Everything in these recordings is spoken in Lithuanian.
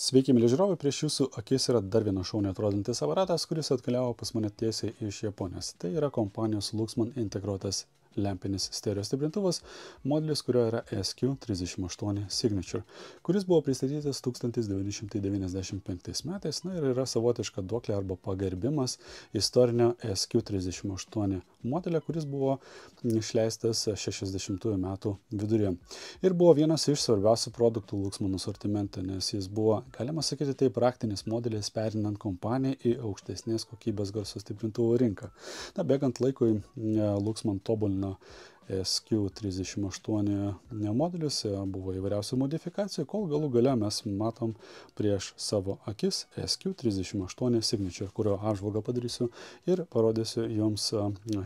Sveiki, mėly žiūrovai, prieš jūsų akis yra dar vienas šauniai atrodantis aparatas, kuris atkeliavo pas mane tiesiai iš Japonijos. Tai yra kompanijos Luxman integruotas lempinis stereo stiprintuvas, modelis, kurio yra SQ38 Signature, kuris buvo pristatytas 1995 metais, ir yra savotiška duoklė arba pagerbimas istorinio SQ38 modelio, kuris buvo išleistas 60-ųjų metų viduryje. Ir buvo vienas iš svarbiausių produktų Luxman asortimente, nes jis buvo, galima sakyti, tai praktinis modelis perinant kompaniją į aukštesnės kokybės garso stiprintuvų rinką. Bėgant laikui Luxman tobulino SQ38 modelius, buvo įvairiausių modifikacijų, kol galų gale mes matom prieš savo akis SQ38 Signature, kurio apžvalgą padarysiu ir parodysiu jums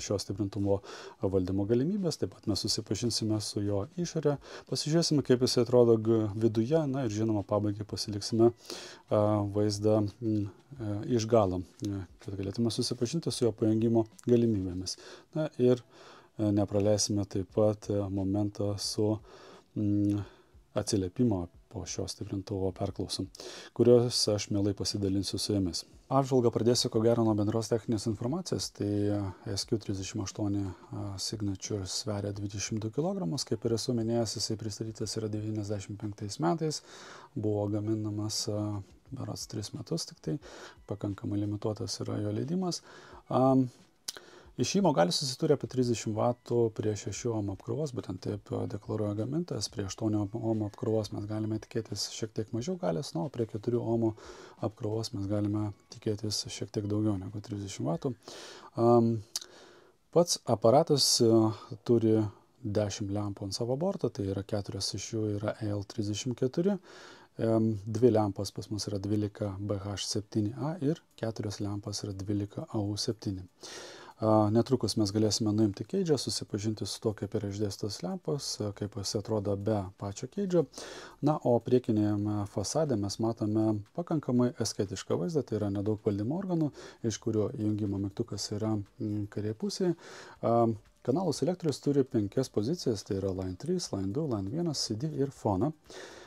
šio stiprintuvo valdymo galimybės. Taip pat mes susipažinsime su jo išorė, pasižiūrėsime, kaip jis atrodo viduje, ir žinoma, pabaigai pasiliksime vaizdą iš galo, kad galėtume susipažinti su jo pajungimo galimybėmis. Ir nepraleisime taip pat momentą su atsiliepimo po šio stiprintuvo perklausom, kurios aš mielai pasidalinsiu su jumis. Apžvalgą pradėsiu ko gero nuo bendros techninės informacijos. Tai SQ38 Signature sveria 22 kg, kaip ir esu minėjęs, jisai pristatytas yra 95 metais, buvo gaminamas berods 3 metus, tik tai pakankamai limituotas yra jo leidimas. Išėjimo gali susiturė apie 30 W prie 6 ohm apkrovos, būtent taip deklaruoja gamintojas. Prie 8 ohm apkrovos mes galime tikėtis šiek tiek mažiau galios, o prie 4 ohm apkrovos mes galime tikėtis šiek tiek daugiau negu 30 W. Pats aparatas turi 10 lempų ant savo borto, tai yra 4 iš jų yra AL34. 2 lempas pas mus yra 12 BH7A ir 4 lempas yra 12 AU7. Netrukus mes galėsime nuimti keidžą, susipažinti su to, kaip yra išdėstos lempos, kaip jis atrodo be pačio keidžo. O priekinėje fasade mes matome pakankamai estetišką vaizdą, tai yra nedaug valdymo organų, iš kurio įjungimo mygtukas yra kairėje pusėje. Kanalų selektorius turi 5 pozicijas, tai yra Line 3, Line 2, Line 1, CD ir foną.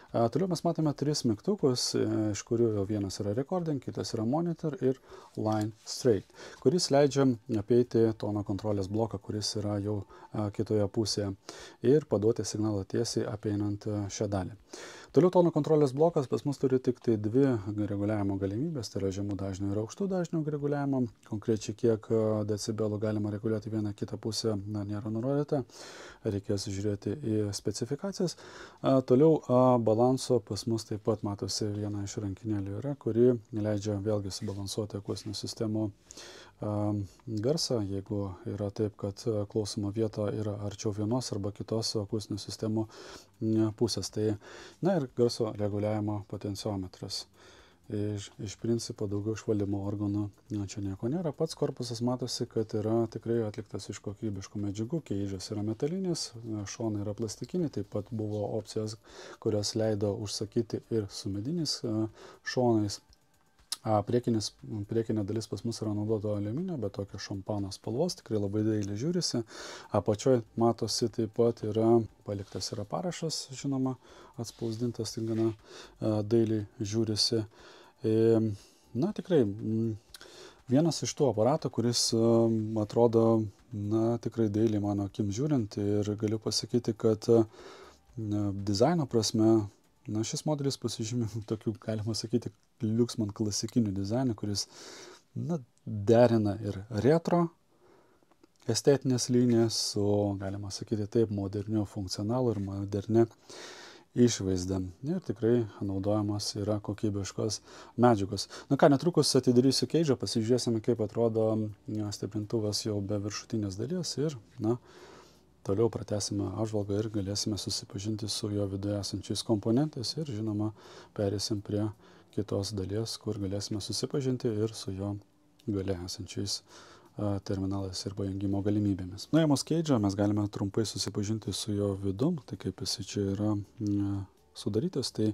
Toliau mes matome 3 mygtukus, iš kurių vienas yra Recording, kitas yra Monitor ir Line Straight, kuris leidžia apeiti tono kontrolės bloką, kuris yra jau kitoje pusėje, ir paduoti signalą tiesiai apeinant šią dalį. Toliau tono kontrolės blokas pas mus turi tik tai 2 reguliavimo galimybės, tai yra žemų dažnių ir aukštų dažnių reguliavimo. Konkrečiai kiek decibelų galima reguliuoti vieną kitą pusę nėra nurodyta, reikės žiūrėti į specifikacijas. Toliau balanso pas mus taip pat matosi viena iš rankinėlių yra, kuri leidžia vėlgi subalansuoti akustinių sistemų garsą, jeigu yra taip, kad klausimo vieta yra arčiau vienos arba kitos akustinių sistemų pusės. Tai, ir garso reguliavimo potenciometras. Iš principo daugiau išvaldymo organų čia nieko nėra. Pats korpusas matosi, kad yra tikrai atliktas iš kokybiškų medžiagų, keidžas yra metalinis, šonai yra plastikiniai, taip pat buvo opcijos, kurios leido užsakyti ir su mediniais šonais. Priekinė dalis pas mus yra naudoto aliuminio, bet tokio šampano spalvos, tikrai labai dailiai žiūrisi. Apačioje matosi taip pat yra paliktas yra parašas, žinoma, atspausdintas, tai gana dailiai žiūrisi. Tikrai vienas iš tų aparatų, kuris atrodo tikrai dailiai mano akim žiūrint, ir galiu pasakyti, kad dizaino prasme šis modelis pasižymi tokių, galima sakyti, Luxman klasikinių dizainų, kuris derina ir retro estetinės linijas su, galima sakyti taip, moderniu funkcionalu ir modernia išvaizda. Ir tikrai naudojamos yra kokybiškos medžiagos. Netrukus atidarysiu keidžą, pasižiūrėsime, kaip atrodo stiprintuvas jau be viršutinės dalies ir, toliau pratęsime apžvalgą ir galėsime susipažinti su jo viduje esančiais komponentais ir, žinoma, perėsim prie kitos dalies, kur galėsime susipažinti ir su jo gale esančiais terminalais ir pajungimo galimybėmis. Nuėmus keidžą mes galime trumpai susipažinti su jo vidum, tai kaip jis čia yra sudarytas, tai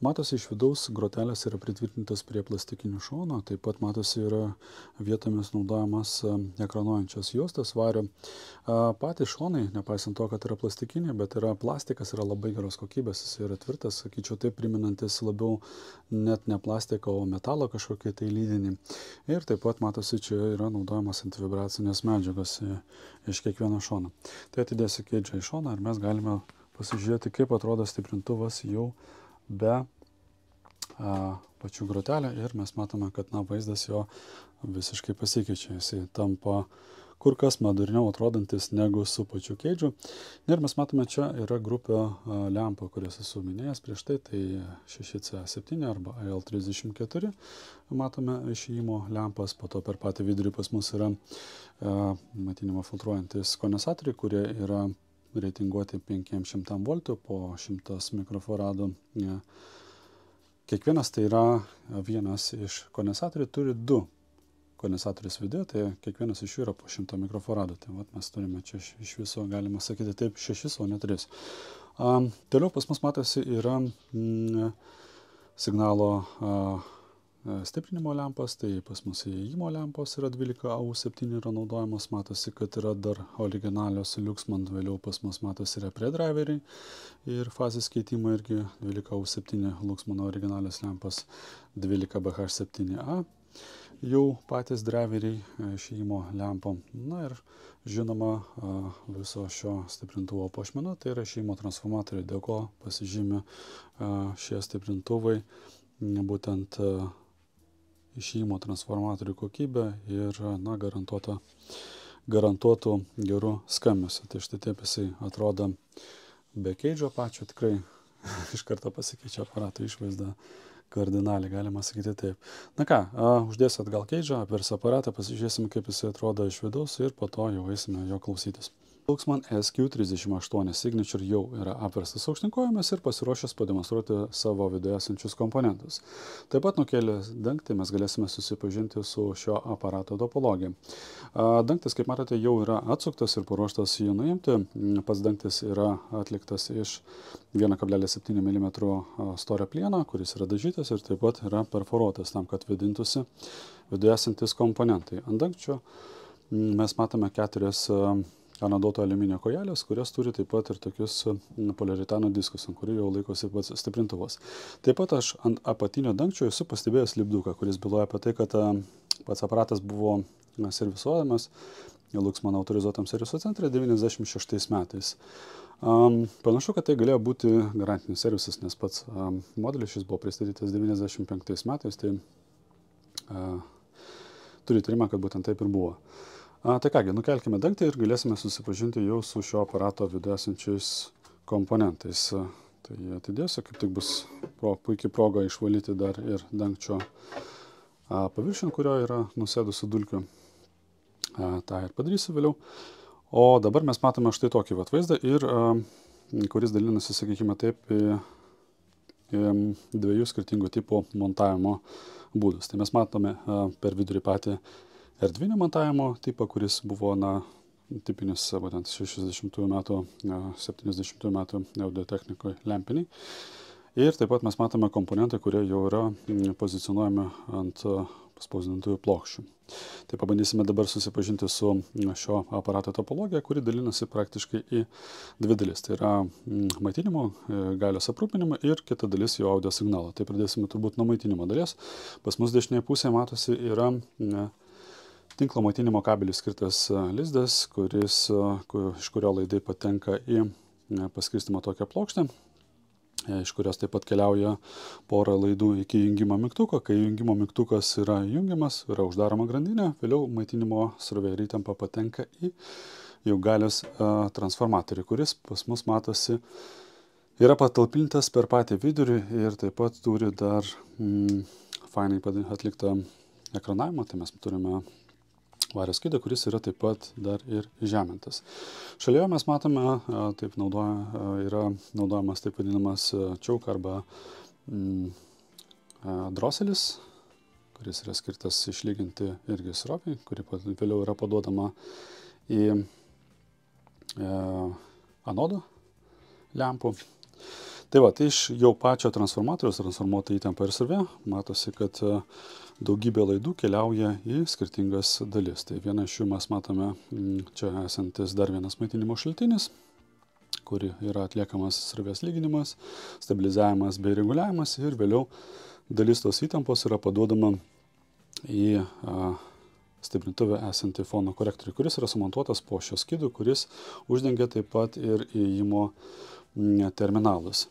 matosi iš vidaus grotelės yra pritvirtintas prie plastikinių šono, taip pat matosi yra vietomis naudojamas ekranuojančios juostos vario. Patys šonai, nepaisant to, kad yra plastikiniai, bet plastikas yra labai geros kokybės, jis yra tvirtas, sakyčiau, taip priminantis labiau net ne plastiką, o metalo kažkokį tai lydinį. Ir taip pat matosi, čia yra naudojamas antivibracinės medžiagos iš kiekvieno šono. Tai atidėsiu keidžą į šoną ir mes galime pasižiūrėti, kaip atrodo stiprintuvas jau be pačių grotelę ir mes matome, kad vaizdas jo visiškai pasikeičia. Jisai tampa kur kas moderniau atrodantis negu su pačiu keidžu. Ir mes matome, čia yra grupė lempų, kurias esu minėjęs prieš tai 6C7 arba AL34. Matome išėjimo lempas, po to per patį vidurį pas mus yra maitinimą filtruojantis kondensatoriai, kurie yra reitinguoti 500 voltų po 100 mikrofaradų. Kiekvienas tai yra vienas iš kondensatorių, turi 2 kondensatorius viduje, tai kiekvienas iš jų yra po 100 mikrofaradų. Tai mes turime čia iš viso, galima sakyti taip, 6, o ne 3. Toliau pas mus matosi yra signalo stiprinimo lempas, tai pas mus įėjimo lempos yra 12AU7 yra naudojamos, matosi, kad yra dar originalios Luxman, vėliau pas mus matosi yra predriveriai ir fazės keitimo irgi 12AU7 Luxman originalios lempas 12BH7A. Jau patys driveriai išėjimo lempom. Na ir žinoma viso šio stiprintuvo puošmena, tai yra išėjimo transformatoriai, dėl ko pasižymi šie stiprintuvai būtent išėjimo transformatorių kokybę ir garantuotų gerų skambesių. Tai štai taip jisai atrodo be keidžo pačio, tikrai iš karto pasikeičia aparato išvaizda kardinaliai, galima sakyti taip. Na ką, uždėsiu atgal keidžą, apversiu aparatą, pasižiūrėsim, kaip jisai atrodo iš vidaus ir po to jau eisime jo klausytis. Luxman SQ38 Signature jau yra apverstas aukštinkojomis ir pasiruošęs pademonstruoti savo viduje esančius komponentus. Taip pat nukėlęs dangtį mes galėsime susipažinti su šio aparato topologija. Dangtis, kaip matote, jau yra atsuktas ir paruoštas jį nuimti. Pats dangtis yra atliktas iš 1,7 mm storio plieno, kuris yra dažytas ir taip pat yra perforuotas tam, kad vidintųsi viduje esantis komponentai. Ant dangčio mes matome 4 anoduoto aliuminio kojelės, kurios turi taip pat ir tokius poliuretano diskus, ant kurių jau laikosi pats stiprintuvas. Taip pat aš ant apatinio dangčio esu pastebėjęs lipduką, kuris byloja apie tai, kad pats aparatas buvo servisuojamas Luxman autorizuotam serviso centre 96 metais. Panašu, kad tai galėjo būti garantinis servisas, nes pats modelis šis buvo pristatytas 95 metais, tai turiu įtarimą, kad būtent taip ir buvo. Tai kągi, nukelkime dangtį ir galėsime susipažinti jau su šio aparato viduje esančiais komponentais. Tai atidėsiu, kaip tik bus puikiai proga išvalyti dar ir dangčio paviršių, kurio yra nusėdusių dulkių. tą ir padarysiu vėliau. O dabar mes matome štai tokį vaizdą, ir kuris dalinasi, sakykime taip, į dviejų skirtingų tipų montavimo būdus. Tai mes matome per vidurį patį erdvinio montavimo tipą, kuris buvo tipinis būtent 60 metų, 70 metų audiotechnikoje lempiniai. Ir taip pat mes matome komponentai, kurie jau yra pozicionuojami ant spausdintųjų plokščių. Tai pabandysime dabar susipažinti su šio aparato topologija, kuri dalinasi praktiškai į dvi dalis. Tai yra maitinimo, galios aprūpinimo ir kita dalis jo audio signalo. Tai pradėsime turbūt nuo maitinimo dalies. Pas mus dešinėje pusėje matosi yra tinklo maitinimo kabelis skirtas lizdas, iš kurio laidai patenka į paskirstimo tokią plokštę, iš kurios taip pat keliauja porą laidų iki jungimo mygtuko. Kai jungimo mygtukas yra jungiamas, yra uždaroma grandinė, vėliau maitinimo srovė ir įtampa patenka į jau galios transformatorių, kuris pas mus matosi yra patalpintas per patį vidurį ir taip pat turi dar fainai atliktą ekranavimą. Tai mes turime vario skydą, kuris yra taip pat dar ir žemintas. Šalia jo mes matome, yra naudojamas taip vadinamas čiauk arba droselis, kuris yra skirtas išlyginti irgi srovei, kuri vėliau yra paduodama į anodo lempų. Tai va, tai iš jau pačio transformatoriaus, transformuota įtampa ir srovė, matosi, kad daugybė laidų keliauja į skirtingas dalis. Tai vieną iš jų mes matome čia esantis dar vienas maitinimo šaltinis, kuri yra atliekamas srovės lyginimas, stabilizavimas bei reguliavimas ir vėliau dalis tos įtampos yra paduodama į stiprintuvę esantį fono korektorių, kuris yra sumontuotas po šio skydu, kuris uždengia taip pat ir įėjimo terminalus.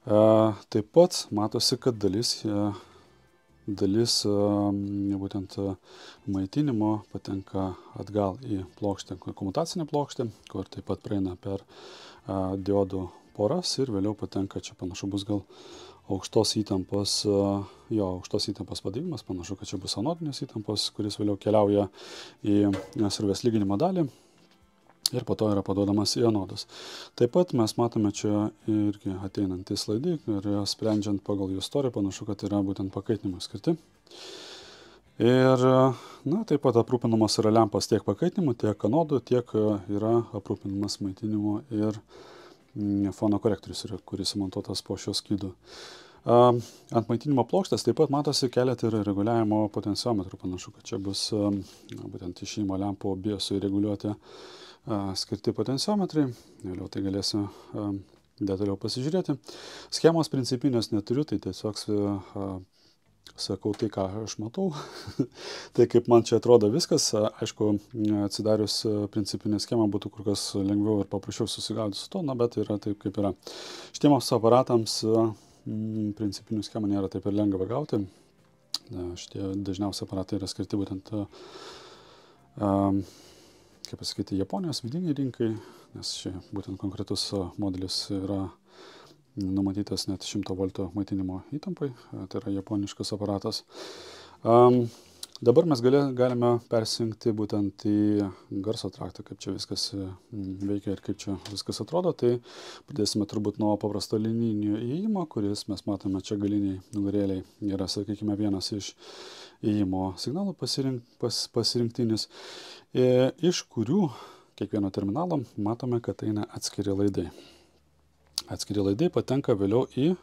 Taip pat matosi, kad dalis būtent maitinimo patenka atgal į plokštę, komutacinę plokštę, kur taip pat praeina per diodų poras ir vėliau patenka, čia panašu bus gal aukštos įtampos padavimas, panašu, kad čia bus anodinės įtampos, kuris vėliau keliauja į srovės lyginimo dalį ir po to yra paduodamas į anodus. Taip pat mes matome čia irgi ateinantys laidai ir sprendžiant pagal jų storį, panašu, kad yra būtent pakaitinimui skirti. Ir taip pat aprūpinamos yra lempas tiek pakaitinimu, tiek anodų, tiek yra aprūpinamas maitinimu ir fono korektorius, kuris sumontuotas po šio skydu. Ant maitinimo plokštės taip pat matosi keletą ir reguliavimo potenciometrų. Panašu, kad čia bus būtent išėjimo lempų biosui reguliuoti skirti potenciometrai. Vėliau tai galėsiu detaliau pasižiūrėti. Schemos principinės neturiu, tai tiesiog sakau tai, ką aš matau. Tai kaip man čia atrodo viskas. Aišku, atsidarius principinę schemą būtų kur kas lengviau ir paprasčiau susigaudyti su to, bet yra taip, kaip yra. Šitiems aparatams principinių schemų nėra taip ir lengva gauti. Šitie dažniausiai aparatai yra skirti būtent, Japonijos vidiniai rinkai, nes čia būtent konkretus modelis yra numatytas net 100 voltų maitinimo įtampai, tai yra japoniškas aparatas. Dabar mes galime persijungti būtent į garso traktą, kaip čia viskas veikia ir kaip čia viskas atrodo. Tai pradėsime turbūt nuo paprasto linijinio įėjimo, kuris mes matome čia galiniai nugarėliai yra, sakykime, vienas iš įėjimo signalų pasirinktinis, iš kurių kiekvieno terminalo matome, kad eina atskiri laidai. Atskiri laidai patenka vėliau į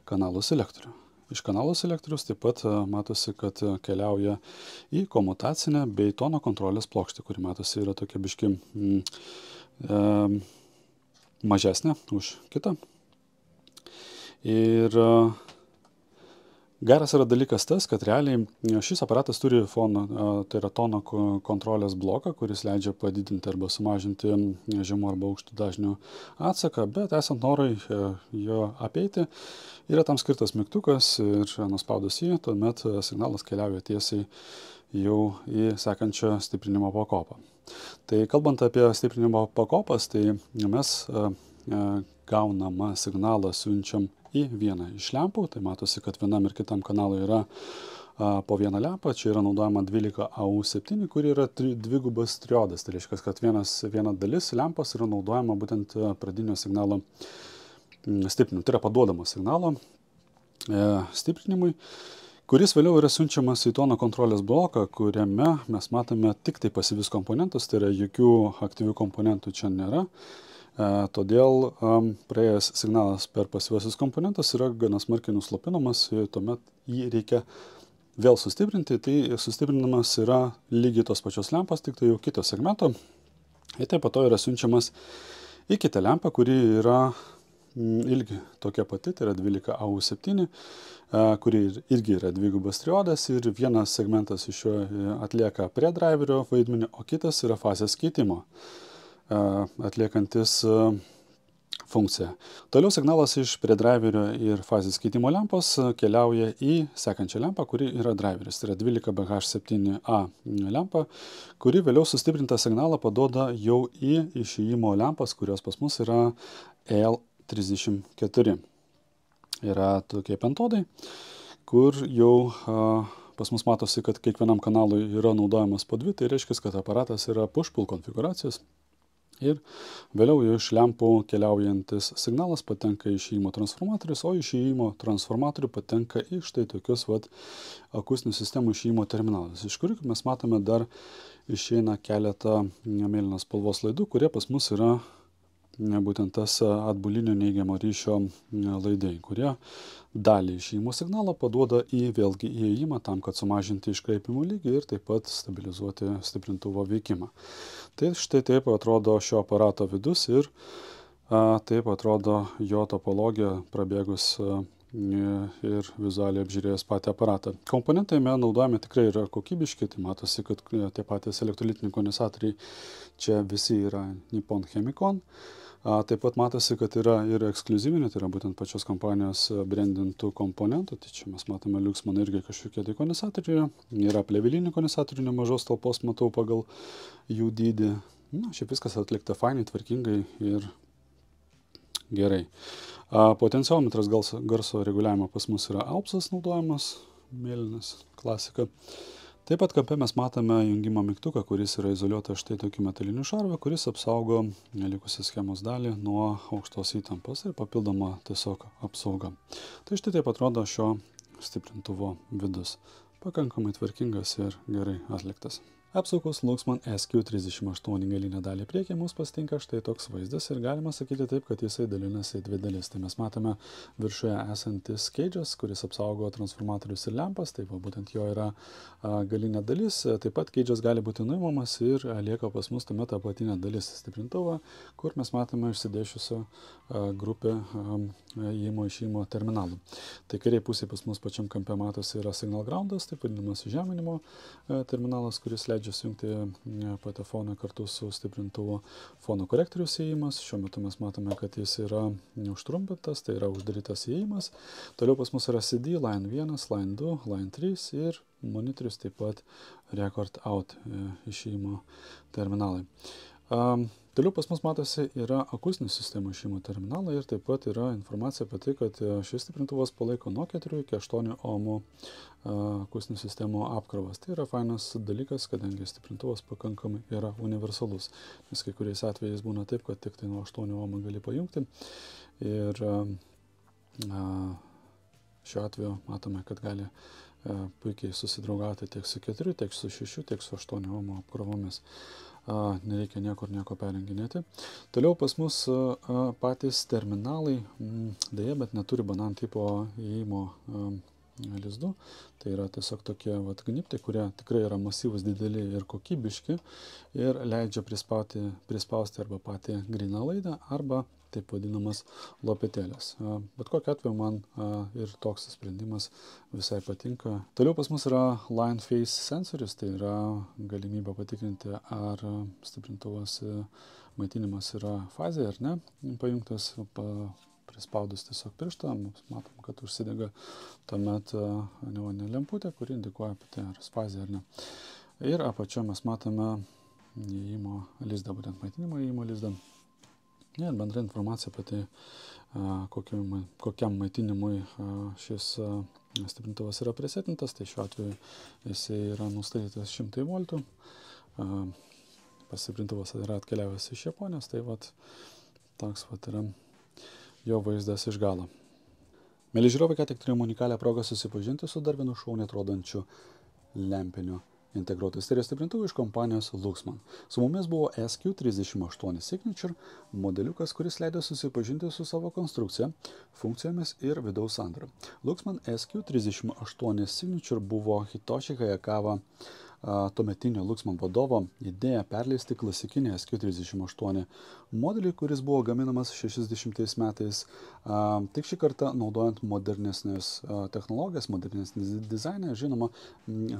kanalų selektorių. Iš kanalų selektorius taip pat matosi, kad keliauja į komutacinę bei tono kontrolės plokštę, kuri matosi yra tokia biški mažesnė už kitą. Ir geras yra dalykas tas, kad realiai šis aparatas turi fono, tai yra tono kontrolės bloką, kuris leidžia padidinti arba sumažinti žemų arba aukštų dažnių atsaką, bet esant norui jo apeiti, yra tam skirtas mygtukas ir nuspaudus jį, tuomet signalas keliauja tiesiai jau į sekančią stiprinimo pakopą. Tai kalbant apie stiprinimo pakopas, tai mes gaunamą signalą siunčiam į vieną iš lempų, tai matosi, kad vienam ir kitam kanalui yra po vieną lempą, čia yra naudojama 12AU7, kuri yra dvigubas triodas, tai reiškia, kad viena dalis lempos yra naudojama būtent pradinio signalo stiprinimui, tai yra paduodamo signalo stiprinimui, kuris vėliau yra siunčiamas į tono kontrolės bloką, kuriame mes matome tik tai pasyvius komponentus, tai yra jokių aktyvių komponentų čia nėra. Todėl praėjęs signalas per pasyviuosius komponentus yra gana smarkiai nuslopinamas, tuomet jį reikia vėl sustiprinti, tai sustiprinamas yra lygiai tos pačios lempos, tik tai jau kito segmento. Ir taip pat to yra siunčiamas į kitą lempą, kuri yra ilgi tokia pati, tai yra 12AU7, kuri irgi yra dvigubas triodas ir vienas segmentas iš jo atlieka predriverio vaidmenį, o kitas yra fazės keitimo atliekantis funkciją. Toliau signalas iš predriverio ir fazės keitimo lempos keliauja į sekančią lempą, kuri yra driveris. Tai yra 12BH7A lempa, kuri vėliau sustiprintą signalą paduoda jau į išėjimo lempas, kurios pas mus yra EL34. Yra tokie pentodai, kur jau pas mus matosi, kad kiekvienam kanalui yra naudojamas po dvi, tai reiškia, kad aparatas yra push-pull konfiguracijos. Ir vėliau iš lempų keliaujantis signalas patenka į išėjimo transformatorius, o iš išėjimo transformatorių patenka į štai tokius akustinių sistemų išėjimo terminalus, iš kurių mes matome dar išeina keletą mėlynos spalvos laidų, kurie pas mus yra būtent tas atbulinio neigiamo ryšio laidai, kurie dalį išėjimo signalo paduoda į vėlgi įėjimą tam, kad sumažinti iškraipimų lygį ir taip pat stabilizuoti stiprintuvo veikimą. Tai štai taip atrodo šio aparato vidus ir taip atrodo jo topologija prabėgus ir vizualiai apžiūrėjus patį aparatą. Komponentai naudojami tikrai yra kokybiški, tai matosi, kad tie patys elektrolitiniai kondensatoriai čia visi yra Nippon Chemicon. Taip pat matosi, kad yra ir ekskliuzyvinių, tai yra būtent pačios kompanijos brandintų komponentų, tai čia mes matome Luxman irgi kažkokie tai kondensatoriai, yra plėvilinių kondensatorių nemažos talpos, matau pagal jų dydį. Na, šiaip viskas atlikta fainai, tvarkingai ir gerai. Potenciometras garso reguliavimo pas mus yra AUXas naudojamas, mėlynas, klasika. Taip pat kampe mes matome jungimo mygtuką, kuris yra izoliuotas štai tokiu metaliniu šarvu, kuris apsaugo likusią schemos dalį nuo aukštos įtampos ir papildoma tiesiog apsauga. Tai štai taip atrodo šio stiprintuvo vidus. Pakankamai tvarkingas ir gerai atliktas. Apsukus Luxman SQ38 galinę dalį priekį mums pasitinka štai toks vaizdas ir galima sakyti taip, kad jisai dalinasi į dvi dalis. Tai mes matome viršuje esantis keidžas, kuris apsaugo transformatorius ir lempas, tai būtent jo yra galinė dalis. Taip pat keidžas gali būti nuimamas ir lieka pas mus tuomet apatinė dalis stiprintuvo, kur mes matome išsidėšiusio grupę įėjimo išėjimo terminalų. Tai kairiai pusėje pas mus pačiam kampe matosi yra signal groundas, taip vadinamas žeminimo terminalas, kuris leidžia sujungti patefoną kartu su stiprintuvo fono korektoriaus įėjimas. Šiuo metu mes matome, kad jis yra užtrumpintas, tai yra uždarytas įėjimas. Toliau pas mus yra CD, line 1, line 2, line 3 ir monitorius, taip pat record out išėjimo terminalai. Toliau pas mus matosi yra akustinių sistemų išėjimo terminalai ir taip pat yra informacija apie tai, kad šis stiprintuvas palaiko nuo 4 iki 8 ohmų akustinių sistemų apkrovas. Tai yra fainas dalykas, kadangi stiprintuvas pakankamai yra universalus, nes kai kuriais atvejais būna taip, kad tik tai nuo 8 ohmų gali pajungti ir šiuo atveju matome, kad gali puikiai susidraugauti tiek su 4, tiek su 6, tiek su 8 ohmų apkrovomis. Nereikia nieko perjunginėti. Toliau pas mus patys terminalai, deja, bet neturi banan tipo įėjimo lizdų. Tai yra tiesiog tokie gniptai, kurie tikrai yra masyvus, dideli ir kokybiški ir leidžia prispausti arba patį gryną laidą arba taip vadinamas lopetėlės. Bet kokiu atveju man ir toks sprendimas visai patinka. Toliau pas mus yra line phase sensorius, tai yra galimybė patikrinti, ar stiprintuvas maitinimas yra fazėje ar ne. Pajungtas, prispaudus tiesiog pirštą, matom, kad užsidega tuomet neoninė lemputė, kuri indikuoja apie tai, ar fazė ar ne. Ir apačioje mes matome įėjimo lizdą, būtent maitinimo įėjimo lizdą. Ir bendra informacija apie tai, kokiam maitinimui šis stiprintuvas yra presetintas, tai šiuo atveju jisai yra nustatytas 100 voltų. Stiprintuvas yra atkeliavęs iš Japonijos, tai toks yra jo vaizdas iš galo. Mėly žiūrovai, ką tik turėjome unikalią progą susipažinti su dar vienu šauniai atrodančiu lempiniu integruotų stereo stiprintuvu iš kompanijos Luxman. Su mumis buvo SQ38 Signature modeliukas, kuris leido susipažinti su savo konstrukcija, funkcijomis ir vidaus sandara. Luxman SQ38 Signature buvo Hitoshi Hayakawa tuometinio Luxman vadovo idėja perleisti klasikinį SQ38 modelį, kuris buvo gaminamas 60 metais, tik šį kartą naudojant modernesnės technologijas, modernesnės dizainą, žinoma,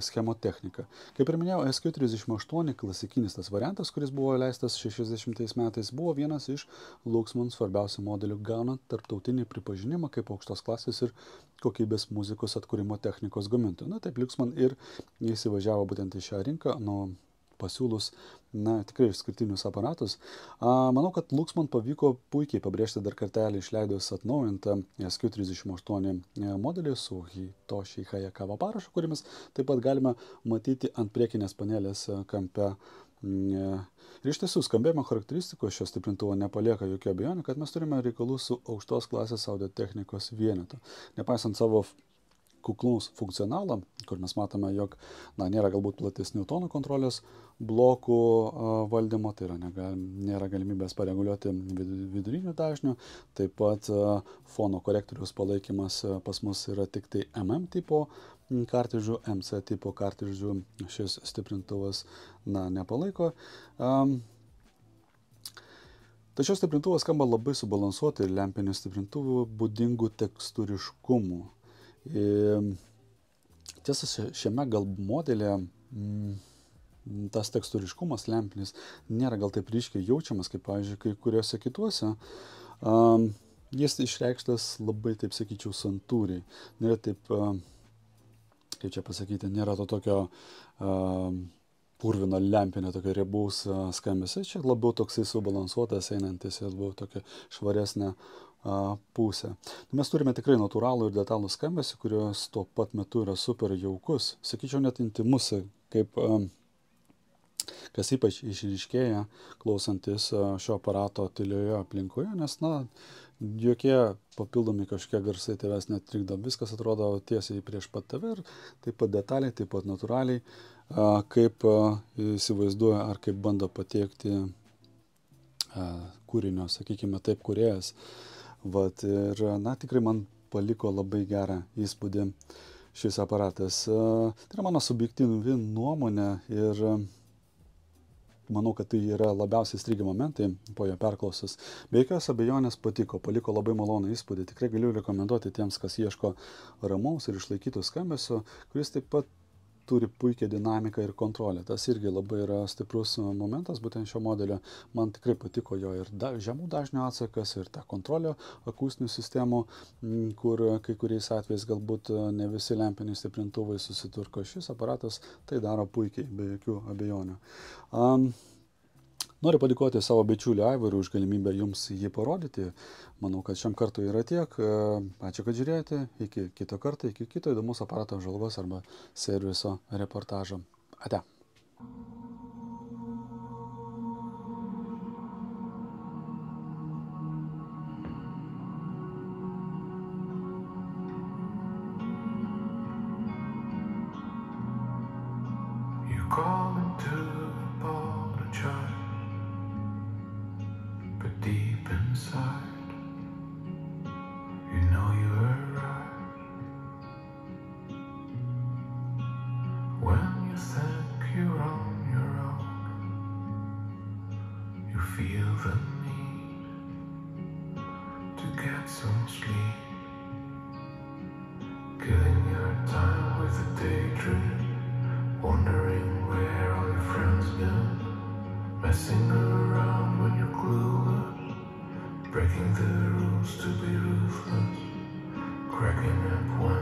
schemotechniką. Kaip ir minėjau, SQ38 klasikinis tas variantas, kuris buvo leistas 60 metais, buvo vienas iš Luxman svarbiausių modelių, gaunant tarptautinį pripažinimą kaip aukštos klasės ir kokybės muzikos atkūrimo technikos gamintojų. Na taip, Luxman ir įsivažiavo būtent į šią rinką, pasiūlus, tikrai išskirtinius aparatus. Manau, kad Luxman pavyko puikiai pabrėžti dar kartelį išleidus atnaujintą SQ38 modelį su Hitoshi Hayakawa parašu, kurį mes taip pat galime matyti ant priekinės panelės kampe. Ir iš tiesų, skambėjimo charakteristikos šio stiprintuvo nepalieka jokių abejonių, kad mes turime reikalų su aukštos klasės audio technikos vienetu. Nepaisant savo kuklaus funkcionalą, kur mes matome, jog nėra galbūt platesnių tonų kontrolės blokų valdymo, tai yra nėra galimybės pareguliuoti vidurinių dažnių, taip pat fono korektoriaus palaikymas pas mus yra tik tai tipo kartridžų, MC tipo kartridžų šis stiprintuvas nepalaiko. Tačiau stiprintuvas skamba labai subalansuotai ir lempinių stiprintuvų būdingų tekstūriškumų. Tiesa, šiame gal modelė tas tekstūriškumas lempinis nėra gal taip ryškiai jaučiamas, kaip, pavyzdžiui, kai kuriuose kituose. Jis išreikštas labai, taip sakyčiau, santūriai. Nėra taip, kaip čia pasakyti, nėra to tokio purvino lempinio, tokio riebaus skambesio. Čia labiau toksai subalansuotas, einantis ir labiau tokia švaresnė pusė. Mes turime tikrai natūralų ir detalų skambesį, kurios tuo pat metu yra super jaukus. Sakyčiau, net intimus, kaip kas ypač išryškėja klausantis šio aparato tylioje aplinkoje, nes, jokie papildomi kažkokie garsai tavęs netrikdo. Viskas atrodo tiesiai prieš pat tave ir taip pat detaliai, taip pat natūraliai, kaip įsivaizduoja ar kaip bando patiekti kūrinio, sakykime taip, kūrėjas. Ir, tikrai man paliko labai gerą įspūdį šis aparatas. Tai yra mano subjektyvi nuomonė ir manau, kad tai yra labiausiai strigę momentai po jo perklausos. Be jokios abejonės paliko labai malonų įspūdį. Tikrai galiu rekomenduoti tiems, kas ieško ramaus ir išlaikytų skambesio, kuris taip pat turi puikią dinamiką ir kontrolę. Tas irgi labai yra stiprus momentas būtent šio modelio. Man tikrai patiko jo ir žemų dažnių atsakas, ir ta kontrolė akustinių sistemų, kur kai kuriais atvejais galbūt ne visi lempiniai stiprintuvai susitvarko. Šis aparatas tai daro puikiai, be jokių abejonių. Noriu padėkoti savo bičiuliui Aivarui už galimybę jums jį parodyti. Manau, kad šiam kartui yra tiek. Ačiū, kad žiūrėjote. Iki kito karto, iki kito įdomus aparato apžvalgos arba serviso reportažo. Ate. Deep inside, you know you were right. When you think you're on your own, you feel the need to get some sleep, killing your time with a daydream, wondering where all your friends been, messing around when you're clueless, breaking the rules to be ruthless, cracking up one